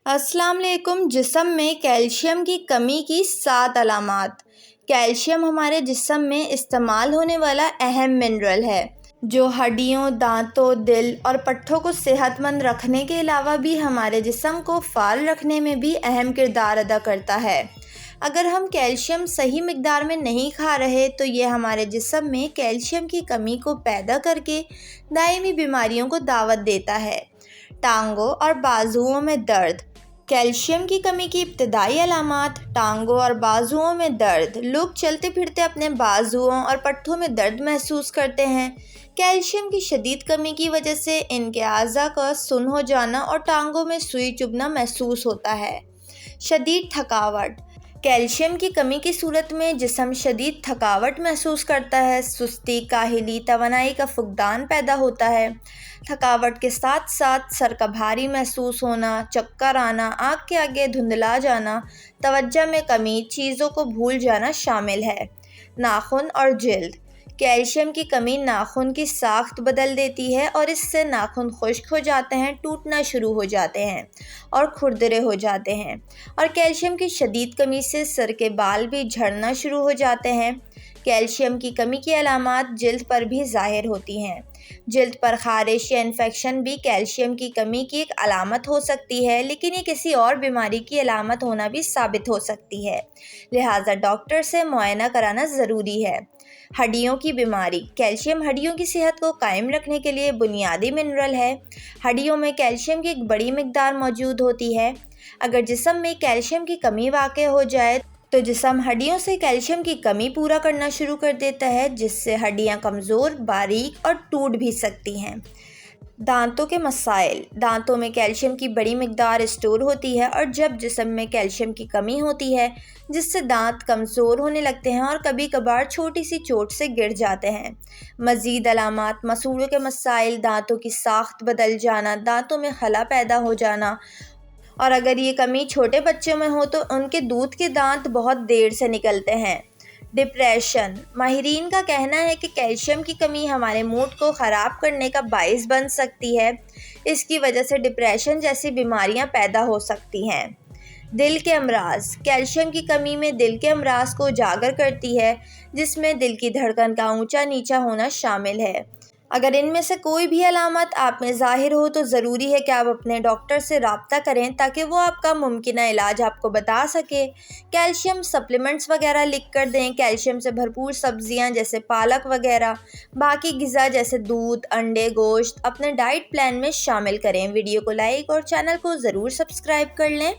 السلام علیکم۔ جسم میں کیلشیم کی کمی کی 7 علامات۔ کیلشیم ہمارے جسم میں استعمال ہونے والا اہم منرل ہے جو ہڈیوں، دانتوں، دل اور پٹھوں کو صحت مند رکھنے کے علاوہ بھی ہمارے جسم کو فعال رکھنے میں بھی اہم کردار ادا کرتا ہے۔ اگر ہم کیلشیم صحیح مقدار میں نہیں کھا رہے تو یہ ہمارے جسم میں کیلشیم کی کمی کو پیدا کر کے دائمی بیماریوں کو دعوت دیتا ہے۔ ٹانگوں اور بازوؤں میں درد۔ کیلشیم کی کمی کی ابتدائی علامات: ٹانگوں اور بازوؤں میں درد۔ لوگ چلتے پھرتے اپنے بازوؤں اور پٹھوں میں درد محسوس کرتے ہیں۔ کیلشیم کی شدید کمی کی وجہ سے ان کے اعضاء کا سن ہو جانا اور ٹانگوں میں سوئی چبھنا محسوس ہوتا ہے۔ شدید تھکاوٹ۔ کیلشیم کی کمی کی صورت میں جسم شدید تھکاوٹ محسوس کرتا ہے۔ سستی، کاہلی، توانائی کا فقدان پیدا ہوتا ہے۔ تھکاوٹ کے ساتھ ساتھ سر کا بھاری محسوس ہونا، چکر آنا، آنکھ کے آگے دھندلا جانا، توجہ میں کمی، چیزوں کو بھول جانا شامل ہے۔ ناخن اور جلد۔ کیلشیم کی کمی ناخن کی ساخت بدل دیتی ہے اور اس سے ناخن خشک ہو جاتے ہیں، ٹوٹنا شروع ہو جاتے ہیں اور کھردرے ہو جاتے ہیں، اور کیلشیم کی شدید کمی سے سر کے بال بھی جھڑنا شروع ہو جاتے ہیں۔ کیلشیم کی کمی کی علامات جلد پر بھی ظاہر ہوتی ہیں۔ جلد پر خارش یا انفیکشن بھی کیلشیم کی کمی کی ایک علامت ہو سکتی ہے، لیکن یہ کسی اور بیماری کی علامت ہونا بھی ثابت ہو سکتی ہے، لہٰذا ڈاکٹر سے معائنہ کرانا ضروری ہے۔ ہڈیوں کی بیماری۔ کیلشیم ہڈیوں کی صحت کو قائم رکھنے کے لیے بنیادی منرل ہے۔ ہڈیوں میں کیلشیم کی ایک بڑی مقدار موجود ہوتی ہے۔ اگر جسم میں کیلشیم کی کمی واقع ہو جائے تو جسم ہڈیوں سے کیلشیم کی کمی پورا کرنا شروع کر دیتا ہے، جس سے ہڈیاں کمزور، باریک اور ٹوٹ بھی سکتی ہیں۔ دانتوں کے مسائل۔ دانتوں میں کیلشیم کی بڑی مقدار اسٹور ہوتی ہے، اور جب جسم میں کیلشیم کی کمی ہوتی ہے جس سے دانت کمزور ہونے لگتے ہیں اور کبھی کبھار چھوٹی سی چوٹ سے گر جاتے ہیں۔ مزید علامات: مسوڑھوں کے مسائل، دانتوں کی ساخت بدل جانا، دانتوں میں خلا پیدا ہو جانا، اور اگر یہ کمی چھوٹے بچوں میں ہو تو ان کے دودھ کے دانت بہت دیر سے نکلتے ہیں۔ ڈپریشن۔ ماہرین کا کہنا ہے کہ کیلشیم کی کمی ہمارے موڈ کو خراب کرنے کا باعث بن سکتی ہے۔ اس کی وجہ سے ڈپریشن جیسی بیماریاں پیدا ہو سکتی ہیں۔ دل کے امراض۔ کیلشیم کی کمی میں دل کے امراض کو اجاگر کرتی ہے، جس میں دل کی دھڑکن کا اونچا نیچا ہونا شامل ہے۔ اگر ان میں سے کوئی بھی علامت آپ میں ظاہر ہو تو ضروری ہے کہ آپ اپنے ڈاکٹر سے رابطہ کریں تاکہ وہ آپ کا ممکنہ علاج آپ کو بتا سکے۔ کیلشیم سپلیمنٹس وغیرہ لکھ کر دیں۔ کیلشیم سے بھرپور سبزیاں جیسے پالک وغیرہ، باقی غذا جیسے دودھ، انڈے، گوشت اپنے ڈائٹ پلان میں شامل کریں۔ ویڈیو کو لائک اور چینل کو ضرور سبسکرائب کر لیں۔